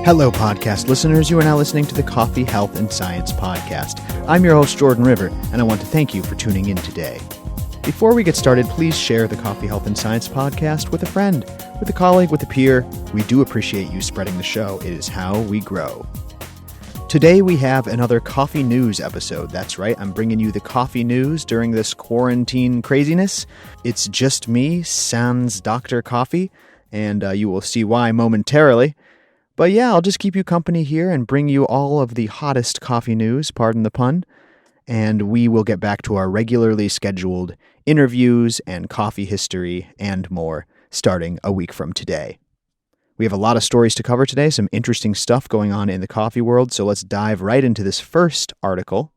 Hello, podcast listeners. You are now listening to the Coffee, Health, and Science Podcast. I'm your host, Jordan River, and I want to thank you for tuning in today. Before we get started, please share the Coffee, Health, and Science Podcast with a friend, with a colleague, with a peer. We do appreciate you spreading the show. It is how we grow. Today we have another coffee news episode. That's right, I'm bringing you the coffee news during this quarantine craziness. It's just me, sans Dr. Coffee, and you will see why momentarily. But yeah, I'll just keep you company here and bring you all of the hottest coffee news, pardon the pun, and we will get back to our regularly scheduled interviews and coffee history and more starting a week from today. We have a lot of stories to cover today, some interesting stuff going on in the coffee world, so let's dive right into this first article.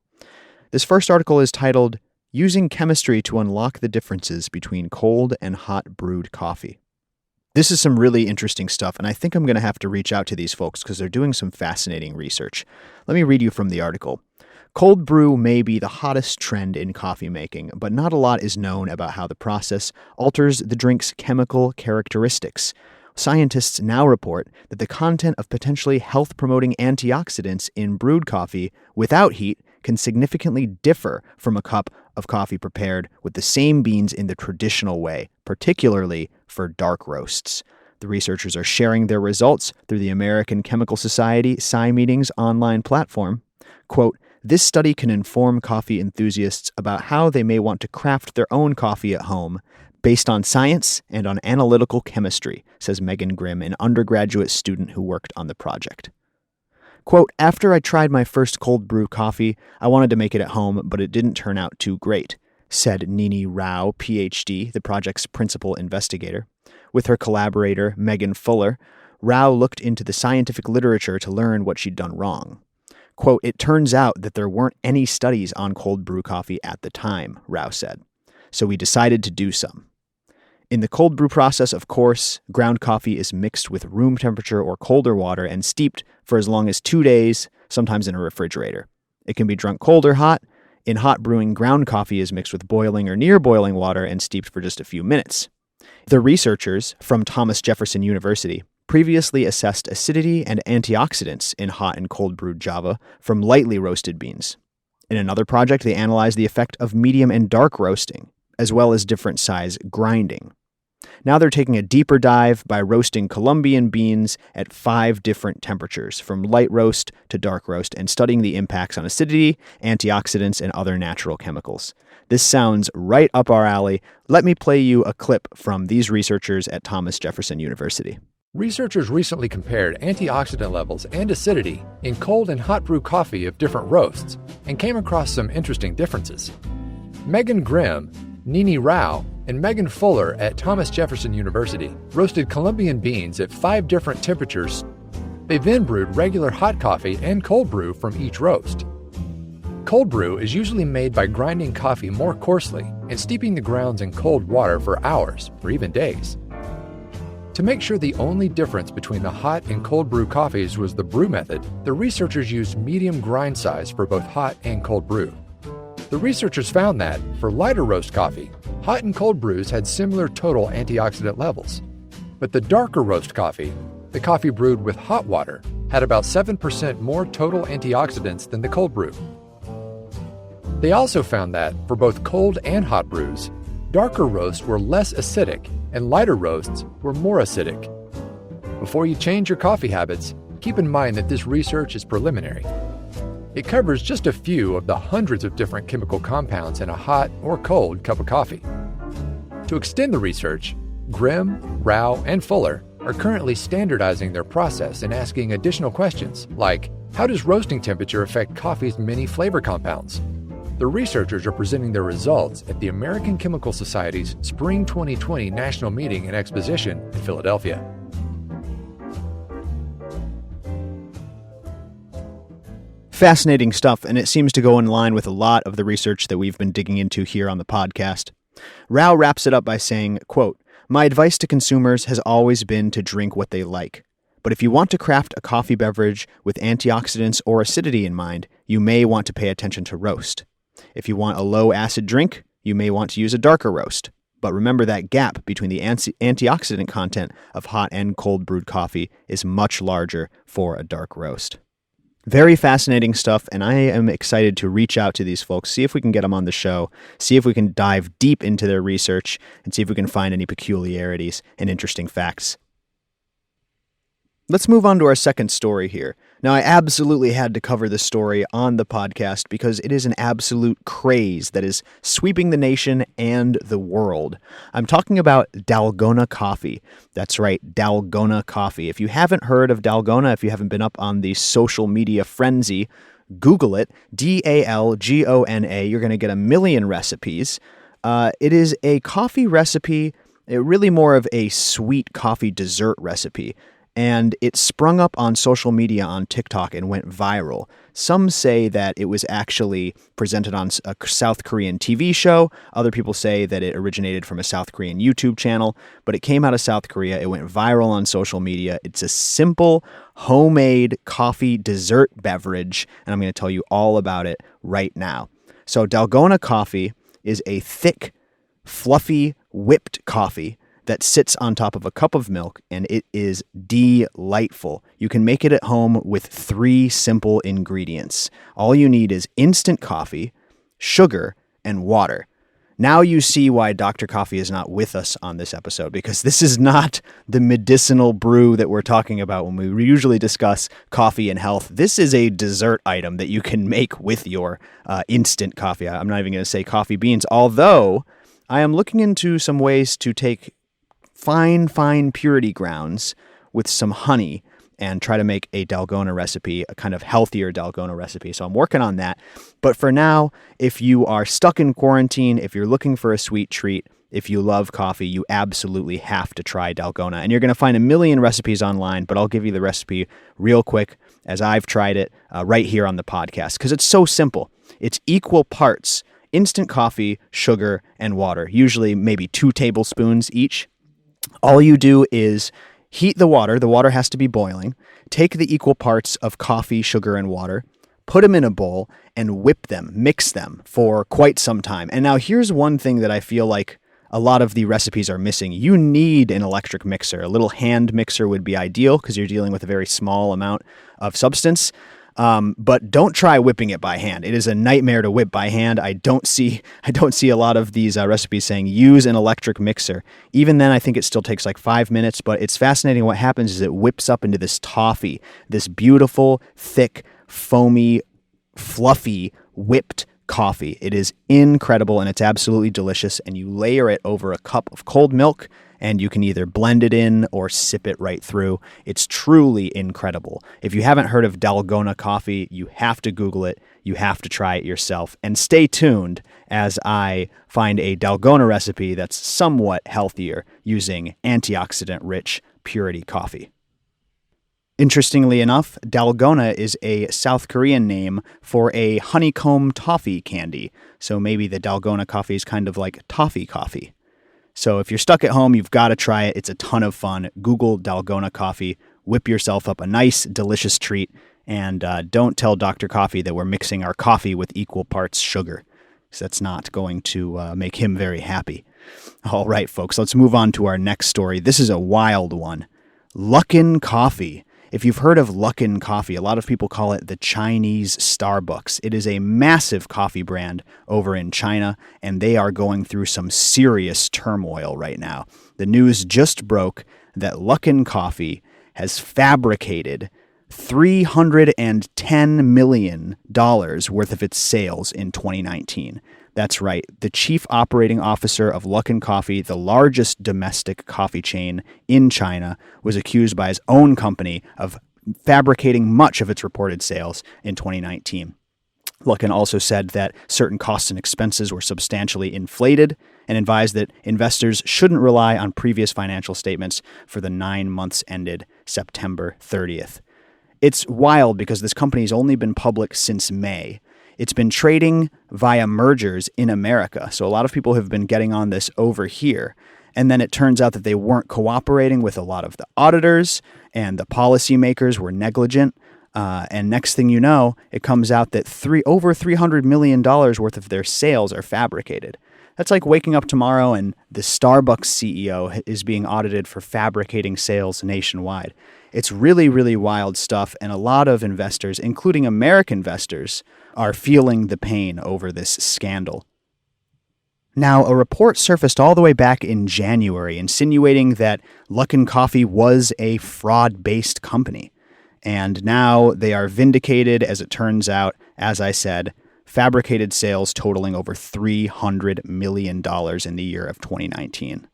This first article is titled, Using Chemistry to Unlock the Differences Between Cold and Hot Brewed Coffee. This is some really interesting stuff, and I think I'm going to have to reach out to these folks because they're doing some fascinating research. Let me read you from the article. Cold brew may be the hottest trend in coffee making, but not a lot is known about how the process alters the drink's chemical characteristics. Scientists now report that the content of potentially health-promoting antioxidants in brewed coffee without heat can significantly differ from a cup of coffee prepared with the same beans in the traditional way, particularly for dark roasts. The researchers are sharing their results through the American Chemical Society Sci Meetings online platform. Quote, this study can inform coffee enthusiasts about how they may want to craft their own coffee at home based on science and on analytical chemistry, says Megan Grimm, an undergraduate student who worked on the project. Quote, after I tried my first cold brew coffee, I wanted to make it at home, but it didn't turn out too great, said Nini Rao, PhD, the project's principal investigator. With her collaborator, Megan Fuller, Rao looked into the scientific literature to learn what she'd done wrong. Quote, it turns out that there weren't any studies on cold brew coffee at the time, Rao said. So we decided to do some. In the cold brew process, of course, ground coffee is mixed with room temperature or colder water and steeped for as long as 2 days, sometimes in a refrigerator. It can be drunk cold or hot. In hot brewing, ground coffee is mixed with boiling or near boiling water and steeped for just a few minutes. The researchers from Thomas Jefferson University previously assessed acidity and antioxidants in hot and cold brewed Java from lightly roasted beans. In another project, they analyzed the effect of medium and dark roasting, as well as different size grinding. Now they're taking a deeper dive by roasting Colombian beans at 5 different temperatures, from light roast to dark roast, and studying the impacts on acidity, antioxidants, and other natural chemicals. This sounds right up our alley. Let me play you a clip from these researchers at Thomas Jefferson University. Researchers recently compared antioxidant levels and acidity in cold and hot brew coffee of different roasts and came across some interesting differences. Megan Grimm, Nini Rao, and Megan Fuller at Thomas Jefferson University roasted Colombian beans at 5 different temperatures. They then brewed regular hot coffee and cold brew from each roast. Cold brew is usually made by grinding coffee more coarsely and steeping the grounds in cold water for hours or even days. To make sure the only difference between the hot and cold brew coffees was the brew method, the researchers used medium grind size for both hot and cold brew. The researchers found that, for lighter roast coffee, hot and cold brews had similar total antioxidant levels. But the darker roast coffee, the coffee brewed with hot water, had about 7% more total antioxidants than the cold brew. They also found that, for both cold and hot brews, darker roasts were less acidic and lighter roasts were more acidic. Before you change your coffee habits, keep in mind that this research is preliminary. It covers just a few of the hundreds of different chemical compounds in a hot or cold cup of coffee. To extend the research, Grimm, Rao, and Fuller are currently standardizing their process and asking additional questions like, how does roasting temperature affect coffee's many flavor compounds? The researchers are presenting their results at the American Chemical Society's Spring 2020 National Meeting and Exposition in Philadelphia. Fascinating stuff, and it seems to go in line with a lot of the research that we've been digging into here on the podcast. Rao wraps it up by saying, quote, my advice to consumers has always been to drink what they like. But if you want to craft a coffee beverage with antioxidants or acidity in mind, you may want to pay attention to roast. If you want a low-acid drink, you may want to use a darker roast. But remember, that gap between the antioxidant content of hot and cold brewed coffee is much larger for a dark roast. Very fascinating stuff, and I am excited to reach out to these folks, see if we can get them on the show, see if we can dive deep into their research, and see if we can find any peculiarities and interesting facts. Let's move on to our second story here. Now, I absolutely had to cover this story on the podcast because it is an absolute craze that is sweeping the nation and the world. I'm talking about Dalgona coffee. That's right, Dalgona coffee. If you haven't heard of Dalgona, if you haven't been up on the social media frenzy, Google it, Dalgona. You're going to get a million recipes. It is a coffee recipe, really more of a sweet coffee dessert recipe. And it sprung up on social media on TikTok and went viral. Some say that it was actually presented on a South Korean TV show. Other people say that it originated from a South Korean YouTube channel, but it came out of South Korea. It went viral on social media. It's a simple, homemade coffee dessert beverage, and I'm going to tell you all about it right now. So Dalgona coffee is a thick, fluffy, whipped coffee that sits on top of a cup of milk, and it is delightful. You can make it at home with 3 simple ingredients. All you need is instant coffee, sugar, and water. Now you see why Dr. Coffee is not with us on this episode, because this is not the medicinal brew that we're talking about when we usually discuss coffee and health. This is a dessert item that you can make with your instant coffee. I'm not even going to say coffee beans, although I am looking into some ways to take fine purity grounds with some honey and try to make a Dalgona recipe, a kind of healthier Dalgona recipe. So I'm working on that. But for now, if you are stuck in quarantine, if you're looking for a sweet treat, if you love coffee, you absolutely have to try Dalgona. And you're going to find a million recipes online, but I'll give you the recipe real quick as I've tried it right here on the podcast, because it's so simple. It's equal parts instant coffee, sugar, and water, usually maybe 2 tablespoons each. All you do is heat the water. The water has to be boiling. Take the equal parts of coffee, sugar, and water, put them in a bowl, and whip them, mix them for quite some time. And now here's one thing that I feel like a lot of the recipes are missing. You need an electric mixer. A little hand mixer would be ideal because you're dealing with a very small amount of substance. But don't try whipping it by hand. It is a nightmare to whip by hand. I don't see a lot of these recipes saying use an electric mixer. Even then, I think it still takes like 5 minutes, but it's fascinating. What happens is it whips up into this toffee, this beautiful, thick, foamy, fluffy, whipped coffee. It is incredible, and it's absolutely delicious, and you layer it over a cup of cold milk, and you can either blend it in or sip it right through. It's truly incredible. If you haven't heard of Dalgona coffee, you have to Google it. You have to try it yourself. And stay tuned as I find a Dalgona recipe that's somewhat healthier using antioxidant-rich purity coffee. Interestingly enough, Dalgona is a South Korean name for a honeycomb toffee candy. So maybe the Dalgona coffee is kind of like toffee coffee. So if you're stuck at home, you've got to try it. It's a ton of fun. Google Dalgona coffee, whip yourself up a nice, delicious treat, and don't tell Dr. Coffee that we're mixing our coffee with equal parts sugar, because that's not going to make him very happy. All right, folks, let's move on to our next story. This is a wild one. Luckin coffee. If you've heard of Luckin coffee, a lot of people call it the Chinese Starbucks. It is a massive coffee brand over in China, and they are going through some serious turmoil right now. The news just broke that Luckin coffee has fabricated $310 million worth of its sales in 2019. That's right. The chief operating officer of Luckin Coffee, the largest domestic coffee chain in China, was accused by his own company of fabricating much of its reported sales in 2019. Luckin also said that certain costs and expenses were substantially inflated and advised that investors shouldn't rely on previous financial statements for the 9 months ended September 30th. It's wild because this company's only been public since May. It's been trading via mergers in America. So a lot of people have been getting on this over here. And then it turns out that they weren't cooperating with a lot of the auditors, and the policymakers were negligent. And next thing you know, it comes out that over $300 million worth of their sales are fabricated. That's like waking up tomorrow and the Starbucks CEO is being audited for fabricating sales nationwide. It's really, really wild stuff, and a lot of investors, including American investors, are feeling the pain over this scandal. Now, a report surfaced all the way back in January insinuating that Luckin Coffee was a fraud-based company. And now they are vindicated, as it turns out, as I said, fabricated sales totaling over $300 million in the year of 2019.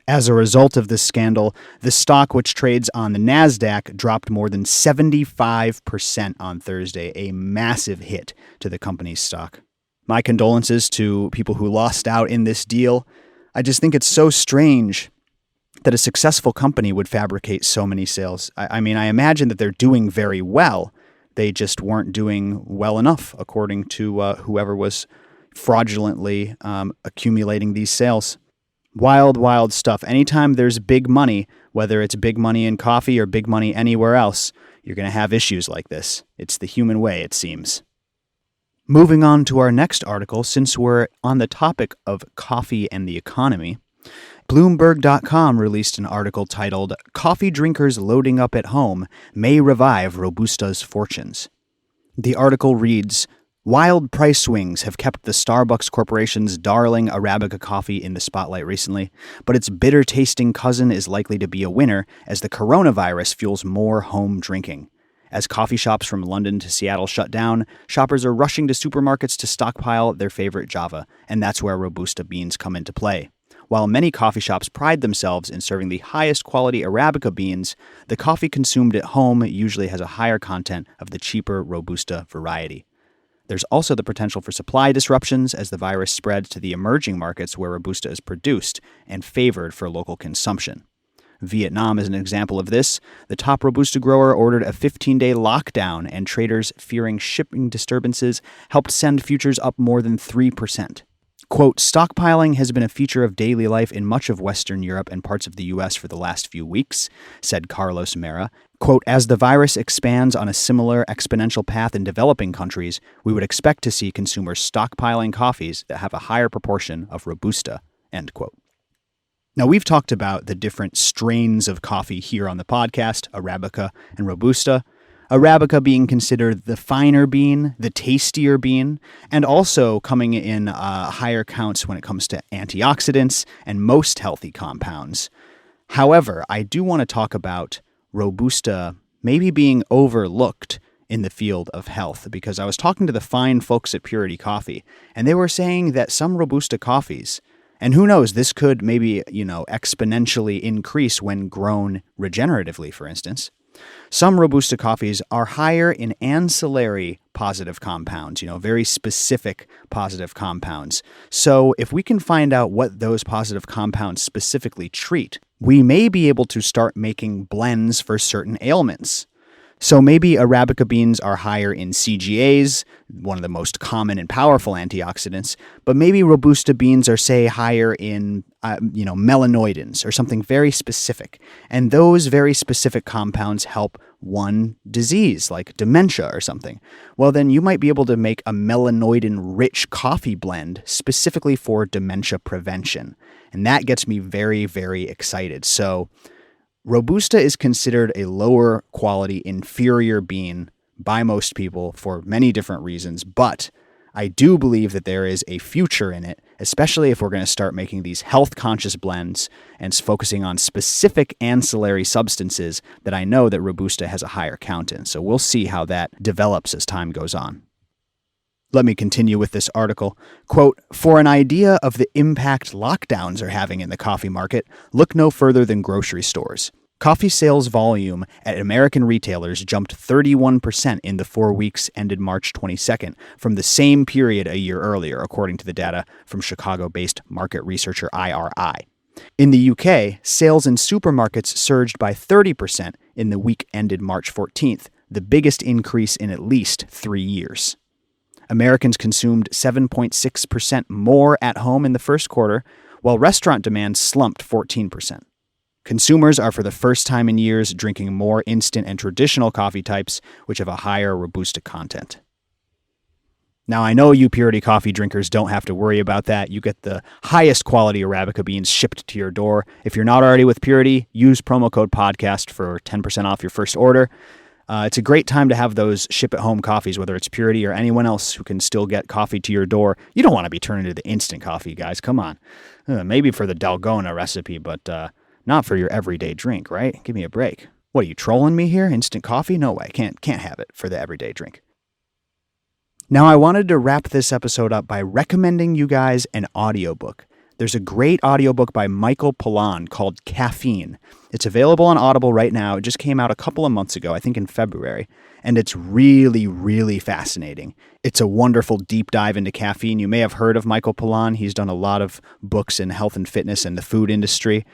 As a result of this scandal, the stock, which trades on the NASDAQ, dropped more than 75% on Thursday, a massive hit to the company's stock. My condolences to people who lost out in this deal. I just think it's so strange that a successful company would fabricate so many sales. I mean, I imagine that they're doing very well. They just weren't doing well enough, according to whoever was fraudulently accumulating these sales. Wild, wild stuff. Anytime there's big money, whether it's big money in coffee or big money anywhere else, you're going to have issues like this. It's the human way, it seems. Moving on to our next article, since we're on the topic of coffee and the economy, Bloomberg.com released an article titled, "Coffee Drinkers Loading Up at Home May Revive Robusta's Fortunes." The article reads, "Wild price swings have kept the Starbucks Corporation's darling Arabica coffee in the spotlight recently, but its bitter-tasting cousin is likely to be a winner as the coronavirus fuels more home drinking. As coffee shops from London to Seattle shut down, shoppers are rushing to supermarkets to stockpile their favorite Java, and that's where Robusta beans come into play. While many coffee shops pride themselves in serving the highest quality Arabica beans, the coffee consumed at home usually has a higher content of the cheaper Robusta variety. There's also the potential for supply disruptions as the virus spreads to the emerging markets where Robusta is produced and favored for local consumption. Vietnam is an example of this. The top Robusta grower ordered a 15-day lockdown, and traders fearing shipping disturbances helped send futures up more than 3%. Quote, "Stockpiling has been a feature of daily life in much of Western Europe and parts of the U.S. for the last few weeks," said Carlos Mera. Quote, "As the virus expands on a similar exponential path in developing countries, we would expect to see consumers stockpiling coffees that have a higher proportion of Robusta," end quote. Now, we've talked about the different strains of coffee here on the podcast, Arabica and Robusta. Arabica being considered the finer bean, the tastier bean, and also coming in higher counts when it comes to antioxidants and most healthy compounds. However, I do want to talk about Robusta maybe being overlooked in the field of health, because I was talking to the fine folks at Purity Coffee, and they were saying that some Robusta coffees, and who knows, this could maybe, exponentially increase when grown regeneratively, for instance. Some Robusta coffees are higher in ancillary positive compounds, very specific positive compounds. So if we can find out what those positive compounds specifically treat, we may be able to start making blends for certain ailments. So maybe Arabica beans are higher in CGAs, one of the most common and powerful antioxidants, but maybe Robusta beans are, say, higher in, melanoidins or something very specific. And those very specific compounds help one disease, like dementia or something. Well, then you might be able to make a melanoidin-rich coffee blend specifically for dementia prevention. And that gets me very, very excited. So Robusta is considered a lower quality, inferior bean by most people for many different reasons, but I do believe that there is a future in it, especially if we're going to start making these health-conscious blends and focusing on specific ancillary substances that I know that Robusta has a higher count in. So we'll see how that develops as time goes on. Let me continue with this article. Quote, "For an idea of the impact lockdowns are having in the coffee market, look no further than grocery stores. Coffee sales volume at American retailers jumped 31% in the 4 weeks ended March 22nd from the same period a year earlier, according to the data from Chicago-based market researcher IRI. In the UK, sales in supermarkets surged by 30% in the week ended March 14th, the biggest increase in at least 3 years. Americans consumed 7.6% more at home in the first quarter, while restaurant demand slumped 14%. Consumers are for the first time in years drinking more instant and traditional coffee types, which have a higher Robusta content." Now, I know you Purity coffee drinkers don't have to worry about that. You get the highest quality Arabica beans shipped to your door. If you're not already with Purity, use promo code podcast for 10% off your first order. It's a great time to have those ship-at-home coffees, whether it's Purity or anyone else who can still get coffee to your door. You don't want to be turning to the instant coffee, guys. Come on. Maybe for the Dalgona recipe, but not for your everyday drink, right? Give me a break. What, are you trolling me here? Instant coffee? No way. Can't have it for the everyday drink. Now, I wanted to wrap this episode up by recommending you guys an audiobook. There's a great audiobook by Michael Pollan called Caffeine. It's available on Audible right now. It just came out a couple of months ago, I think in February, and it's really, really fascinating. It's a wonderful deep dive into caffeine. You may have heard of Michael Pollan. He's done a lot of books in health and fitness and the food industry.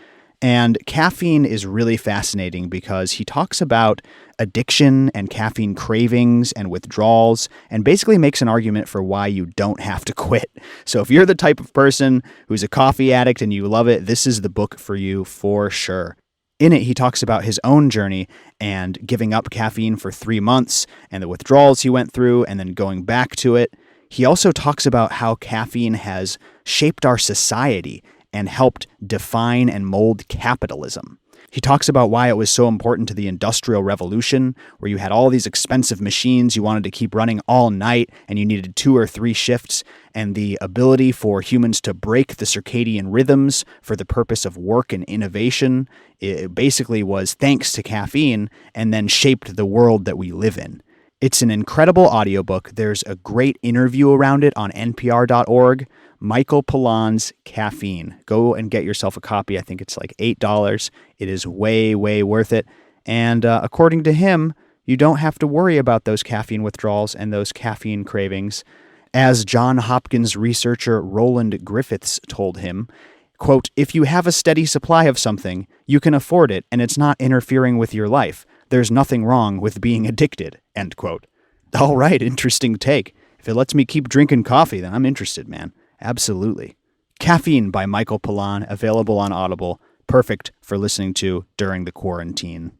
And caffeine is really fascinating because he talks about addiction and caffeine cravings and withdrawals and basically makes an argument for why you don't have to quit. So if you're the type of person who's a coffee addict and you love it, this is the book for you for sure. In it, he talks about his own journey and giving up caffeine for 3 months and the withdrawals he went through and then going back to it. He also talks about how caffeine has shaped our society and helped define and mold capitalism. He talks about why it was so important to the Industrial Revolution, where you had all these expensive machines you wanted to keep running all night, and you needed 2 or 3 shifts, and the ability for humans to break the circadian rhythms for the purpose of work and innovation. It basically was thanks to caffeine, and then shaped the world that we live in. It's an incredible audiobook. There's a great interview around it on npr.org. Michael Pollan's Caffeine. Go and get yourself a copy. I think it's like $8. It is way, way worth it. And according to him, you don't have to worry about those caffeine withdrawals and those caffeine cravings. As Johns Hopkins researcher Roland Griffiths told him, quote, "If you have a steady supply of something, you can afford it and it's not interfering with your life. There's nothing wrong with being addicted," end quote. All right, interesting take. If it lets me keep drinking coffee, then I'm interested, man. Absolutely. Caffeine by Michael Pollan, available on Audible. Perfect for listening to during the quarantine.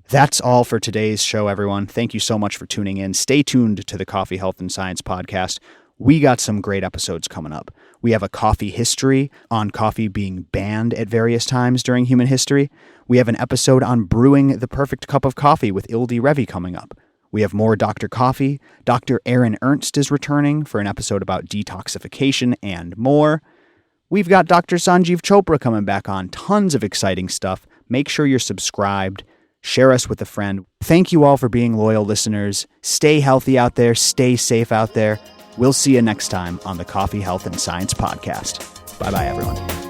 That's all for today's show, everyone. Thank you so much for tuning in. Stay tuned to the Coffee, Health, and Science podcast. We got some great episodes coming up. We have a coffee history on coffee being banned at various times during human history. We have an episode on brewing the perfect cup of coffee with Ildi Revi coming up. We have more Dr. Coffee. Dr. Aaron Ernst is returning for an episode about detoxification and more. We've got Dr. Sanjeev Chopra coming back on. Tons of exciting stuff. Make sure you're subscribed. Share us with a friend. Thank you all for being loyal listeners. Stay healthy out there. Stay safe out there. We'll see you next time on the Coffee, Health, and Science podcast. Bye-bye, everyone.